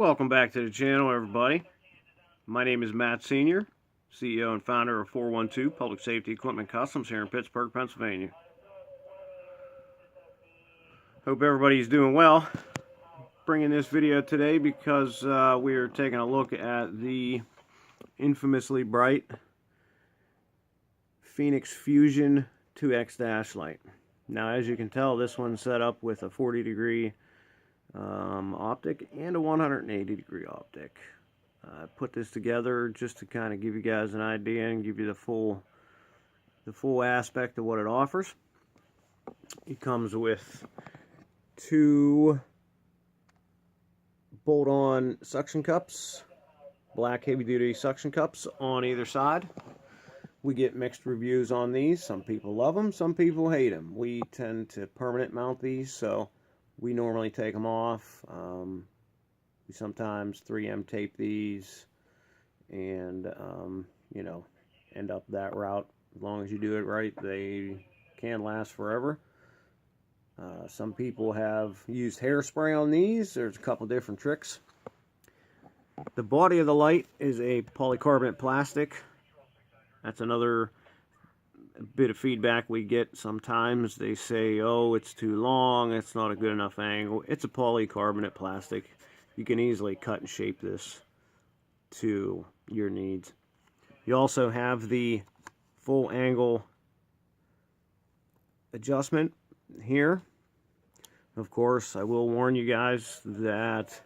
Welcome back to the channel, everybody. My name is Matt Sr., CEO and founder of 412 Public Safety Equipment Customs here in Pittsburgh, Pennsylvania. Hope everybody's doing well. Bringing this video today because we are taking a look at the infamously bright Feniex Fusion 2X Dashlight. Now, as you can tell, this one's set up with a 40-degree optic and a 180-degree optic. I put this together just to kind of give you guys an idea and give you the full aspect of what it offers. It comes with two bolt-on suction cups, black heavy-duty suction cups on either side. We get mixed reviews on these. Some people love them, some people hate them. We tend to permanent mount these, so we normally take them off. We sometimes 3M tape these and, you know, end up that route. As long as you do it right, they can last forever. Some people have used hairspray on these. There's a couple different tricks. The body of the light is a polycarbonate plastic. That's another bit of feedback we get sometimes. They say, oh, it's too long, it's not a good enough angle. It's a polycarbonate plastic. You can easily cut and shape this to your needs. You also have the full angle adjustment here. Of course, I will warn you guys that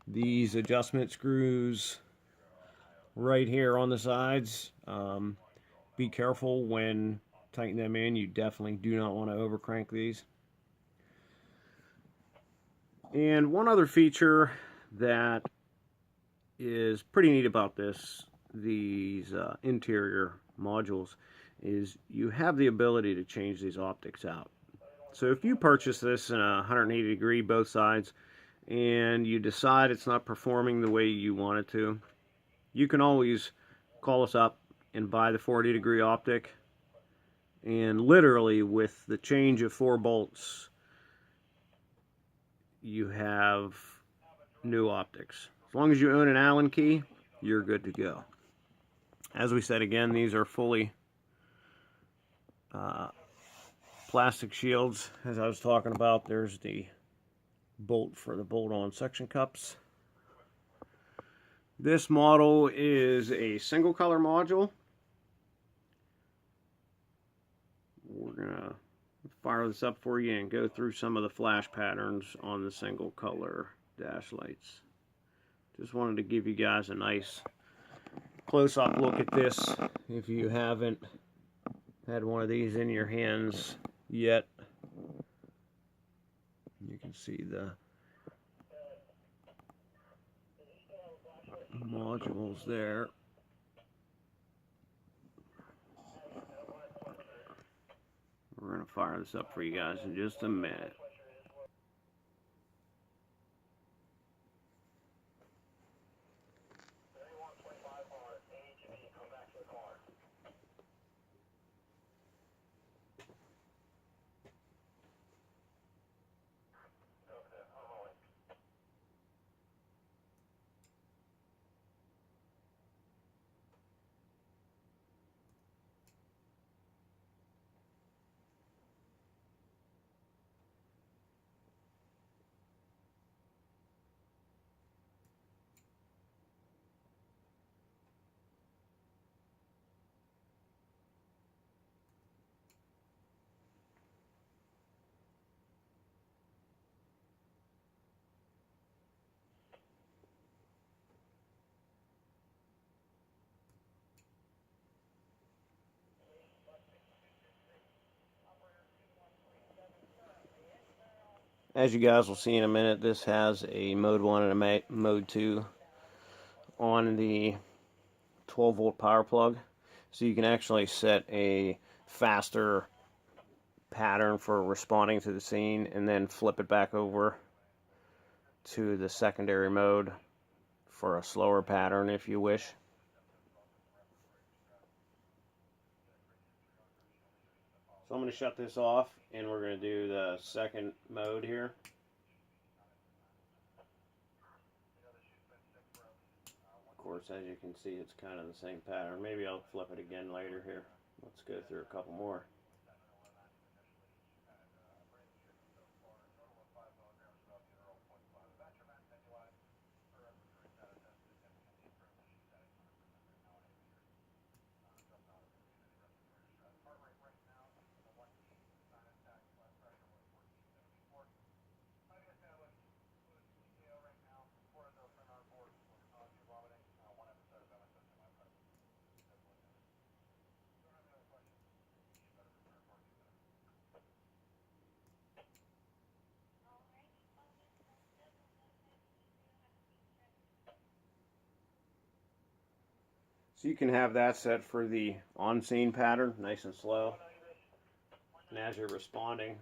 these adjustment screws right here on the sides, be careful when tightening them in. You definitely do not want to overcrank these. And one other feature that is pretty neat about these interior modules, is you have the ability to change these optics out. So if you purchase this in a 180 degree both sides and you decide it's not performing the way you want it to, you can always call us up and buy the 40 degree optic, and literally with the change of 4 bolts you have new optics. As long as you own an Allen key, you're good to go. As we said, again, these are fully plastic shields. As I was talking about, there's the bolt for the bolt-on suction cups. This model is a single color module. We're gonna fire this up for you and go through some of the flash patterns on the single color dash lights. Just wanted to give you guys a nice close-up look at this if you haven't had one of these in your hands yet. You can see the modules there. We're going to fire this up for you guys in just a minute. As you guys will see in a minute, this has a mode 1 and a mode 2 on the 12 volt power plug. So you can actually set a faster pattern for responding to the scene and then flip it back over to the secondary mode for a slower pattern if you wish. So I'm going to shut this off and we're going to do the second mode here. course, as you can see, it's kind of the same pattern. Maybe I'll flip it again later here. Let's go through a couple more. So you can have that set for the on-scene pattern, nice and slow. And as you're responding,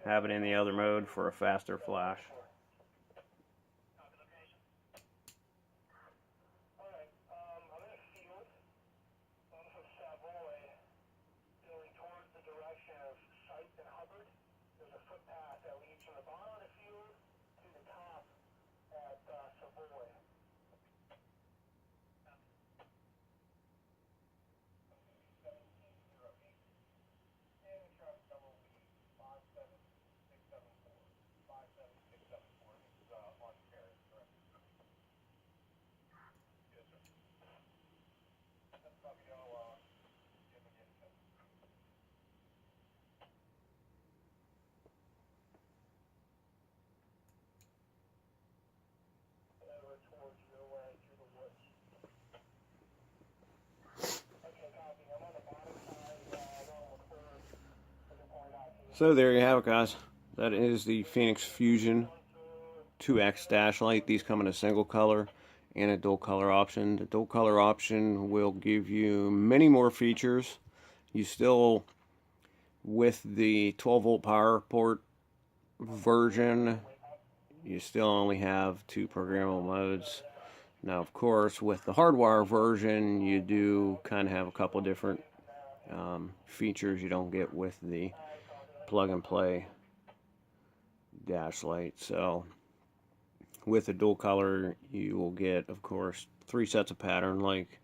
have it in the other mode for a faster flash. So there you have it, guys. That is the Feniex Fusion 2X Dashlight. These come in a single color and a dual color option. The dual color option will give you many more features. You still, with the 12-volt power port version, you still only have 2 programmable modes. Now, of course, with the hardwire version, you do kind of have a couple different features you don't get with the plug-and-play Dashlight. So with the dual color, you will get, of course, 3 sets of pattern like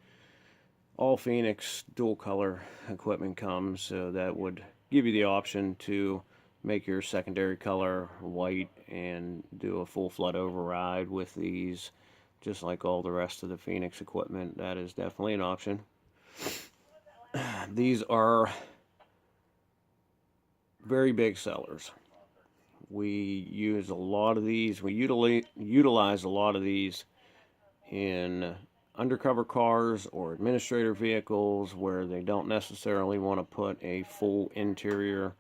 all Feniex dual color equipment comes. So that would give you the option to make your secondary color white and do a full flood override with these, just like all the rest of the Feniex equipment. That is definitely an option. These are very big sellers. We use a lot of these. We utilize a lot of these in undercover cars or administrator vehicles where they don't necessarily want to put a full interior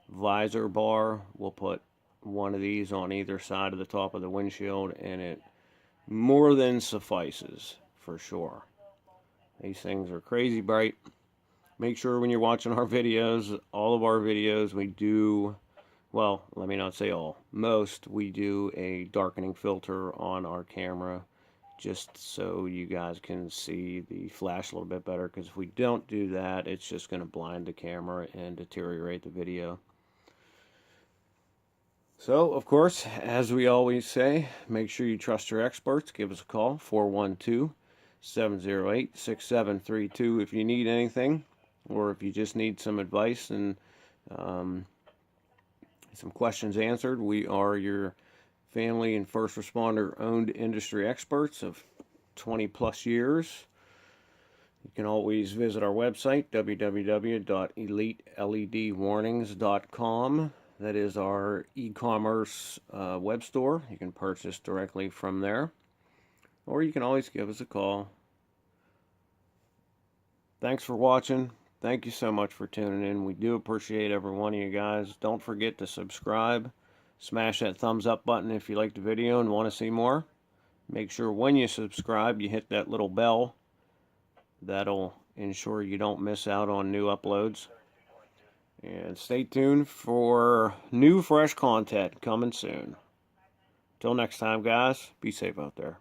visor bar. We'll put one of these on either side of the top of the windshield, and it more than suffices for sure. These things are crazy bright. Make sure when you're watching our videos, all of our videos, we do, well, let me not say all, most, we do a darkening filter on our camera just so you guys can see the flash a little bit better, because if we don't do that, it's just going to blind the camera and deteriorate the video. So, of course, as we always say, make sure you trust your experts. Give us a call, 412-708-6732 if you need anything, or if you just need some advice and some questions answered. We are your family and first responder owned industry experts of 20 plus years. You can always visit our website, www.eliteledwarnings.com. That is our e-commerce web store. You can purchase directly from there, or you can always give us a call. Thanks for watching. Thank you so much for tuning in. We do appreciate every one of you guys. Don't forget to subscribe. Smash that thumbs up button if you like the video and want to see more. Make sure when you subscribe, you hit that little bell. That'll ensure you don't miss out on new uploads. And stay tuned for new fresh content coming soon. Till next time, guys, be safe out there.